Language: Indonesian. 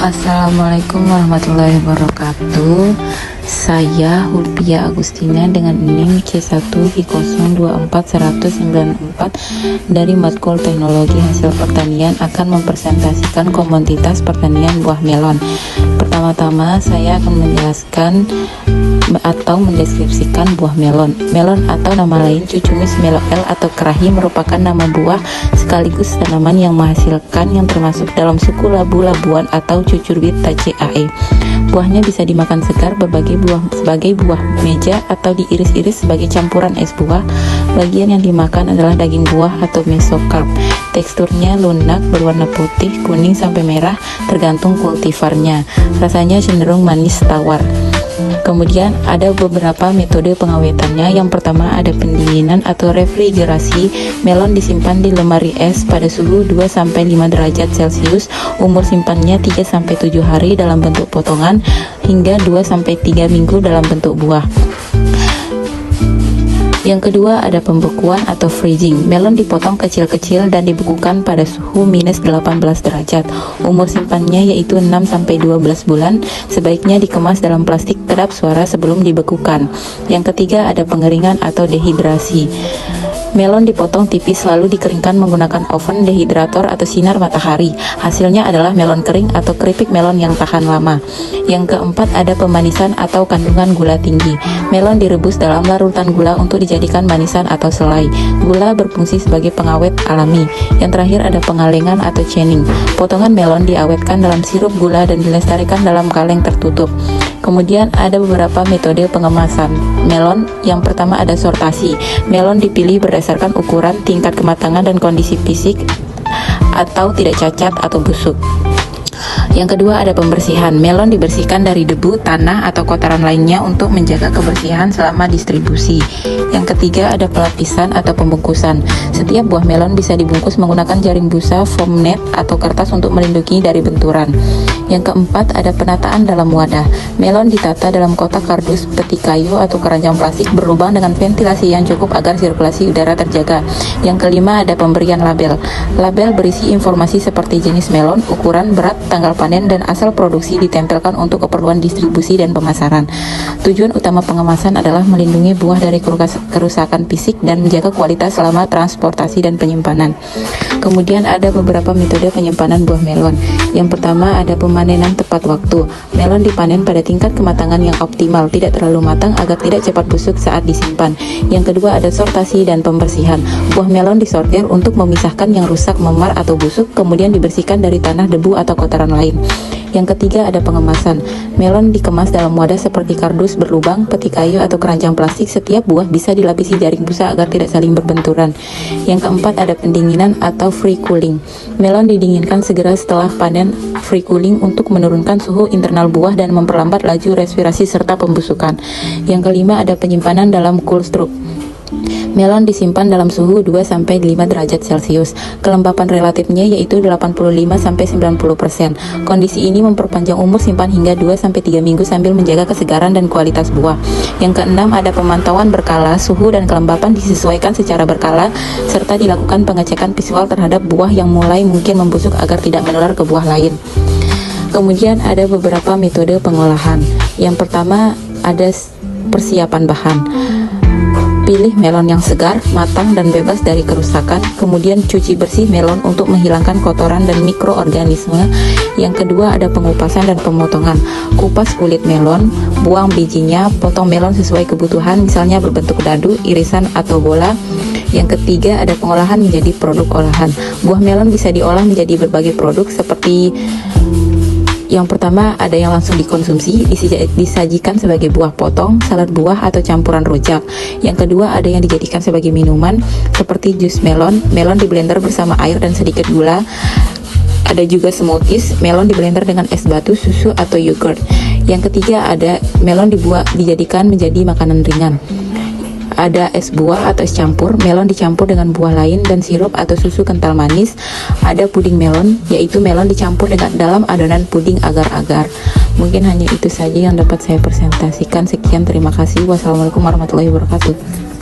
Assalamualaikum warahmatullahi wabarakatuh. Saya Hulpia Agustina dengan NIM C1I024194 dari Matkul Teknologi Hasil Pertanian akan mempresentasikan komoditas pertanian buah melon. Pertama-tama saya akan menjelaskan atau mendeskripsikan buah melon. Melon atau nama lain Cucumis meloel atau kerahi merupakan nama buah sekaligus tanaman yang menghasilkan yang termasuk dalam suku labu-labuan atau Cucurbitaceae. Buahnya bisa dimakan segar sebagai buah meja atau diiris-iris sebagai campuran es buah. Bagian yang dimakan adalah daging buah atau mesokarp. Teksturnya lunak, berwarna putih, kuning sampai merah tergantung kultivarnya. Rasanya cenderung manis tawar. Kemudian ada beberapa metode pengawetannya. Yang pertama ada pendinginan atau refrigerasi. Melon disimpan di lemari es pada suhu 2-5 derajat Celcius. Umur simpannya 3-7 hari dalam bentuk potongan hingga 2-3 minggu dalam bentuk buah. Yang kedua ada pembekuan atau freezing. Melon dipotong kecil-kecil dan dibekukan pada suhu minus 18 derajat. Umur simpannya yaitu 6-12 bulan. Sebaiknya dikemas dalam plastik kedap suara sebelum dibekukan. Yang ketiga ada pengeringan atau dehidrasi. Melon dipotong tipis lalu dikeringkan menggunakan oven dehidrator atau sinar matahari. Hasilnya adalah melon kering atau keripik melon yang tahan lama. Yang keempat ada pemanisan atau kandungan gula tinggi. Melon direbus dalam larutan gula untuk dijadikan manisan atau selai. Gula berfungsi sebagai pengawet alami. Yang terakhir ada pengalengan atau canning. Potongan melon diawetkan dalam sirup gula dan dilestarikan dalam kaleng tertutup. Kemudian ada beberapa metode pengemasan melon. Yang pertama ada sortasi. Melon dipilih berdasarkan ukuran, tingkat kematangan, dan kondisi fisik atau tidak cacat atau busuk. Yang kedua ada pembersihan. Melon dibersihkan dari debu, tanah, atau kotoran lainnya untuk menjaga kebersihan selama distribusi. Yang ketiga ada pelapisan atau pembungkusan. Setiap buah melon bisa dibungkus menggunakan jaring busa, foam net, atau kertas untuk melindungi dari benturan. Yang keempat ada penataan dalam wadah. Melon ditata dalam kotak kardus, peti kayu, atau keranjang plastik berlubang dengan ventilasi yang cukup agar sirkulasi udara terjaga. Yang kelima ada pemberian label. Label berisi informasi seperti jenis melon, ukuran, berat, tanggal panen, dan asal produksi ditempelkan untuk keperluan distribusi dan pemasaran. Tujuan utama pengemasan adalah melindungi buah dari kerusakan fisik dan menjaga kualitas selama transportasi dan penyimpanan. Kemudian ada beberapa metode penyimpanan buah melon. Yang pertama ada pemanenan tepat waktu. Melon dipanen pada tingkat kematangan yang optimal, tidak terlalu matang agar tidak cepat busuk saat disimpan. Yang kedua ada sortasi dan pembersihan. Buah melon disortir untuk memisahkan yang rusak, memar, atau busuk, kemudian dibersihkan dari tanah, debu, atau kotoran lain. Yang ketiga ada pengemasan. Melon dikemas dalam wadah seperti kardus berlubang, peti kayu, atau keranjang plastik. Setiap buah bisa dilapisi jaring busa agar tidak saling berbenturan. Yang keempat ada pendinginan atau free cooling. Melon didinginkan segera setelah panen. Free cooling untuk menurunkan suhu internal buah dan memperlambat laju respirasi serta pembusukan. Yang kelima ada penyimpanan dalam cool struck. Melon disimpan dalam suhu 2-5 derajat Celcius. Kelembapan relatifnya yaitu 85-90%. Kondisi ini memperpanjang umur simpan hingga 2-3 minggu sambil menjaga kesegaran dan kualitas buah. Yang keenam ada pemantauan berkala. Suhu dan kelembapan disesuaikan secara berkala serta dilakukan pengecekan visual terhadap buah yang mulai mungkin membusuk agar tidak menular ke buah lain. Kemudian ada beberapa metode pengolahan. Yang pertama ada persiapan bahan. Pilih melon yang segar, matang, dan bebas dari kerusakan. Kemudian cuci bersih melon untuk menghilangkan kotoran dan mikroorganisme. Yang kedua ada pengupasan dan pemotongan. Kupas kulit melon, buang bijinya, potong melon sesuai kebutuhan, misalnya berbentuk dadu, irisan, atau bola. Yang ketiga ada pengolahan menjadi produk olahan. Buah melon bisa diolah menjadi berbagai produk seperti yang pertama ada yang langsung dikonsumsi, disajikan sebagai buah potong, salad buah, atau campuran rujak. Yang kedua ada yang dijadikan sebagai minuman seperti jus melon. Melon di blender bersama air dan sedikit gula. Ada juga smoothies, melon di blender dengan es batu, susu, atau yogurt. Yang ketiga ada melon dijadikan menjadi makanan ringan. Ada es buah atau es campur. Melon dicampur dengan buah lain dan sirup atau susu kental manis. Ada puding melon, yaitu melon dicampur dengan dalam adonan puding agar-agar. Mungkin hanya itu saja yang dapat saya presentasikan. Sekian, terima kasih. Wassalamualaikum warahmatullahi wabarakatuh.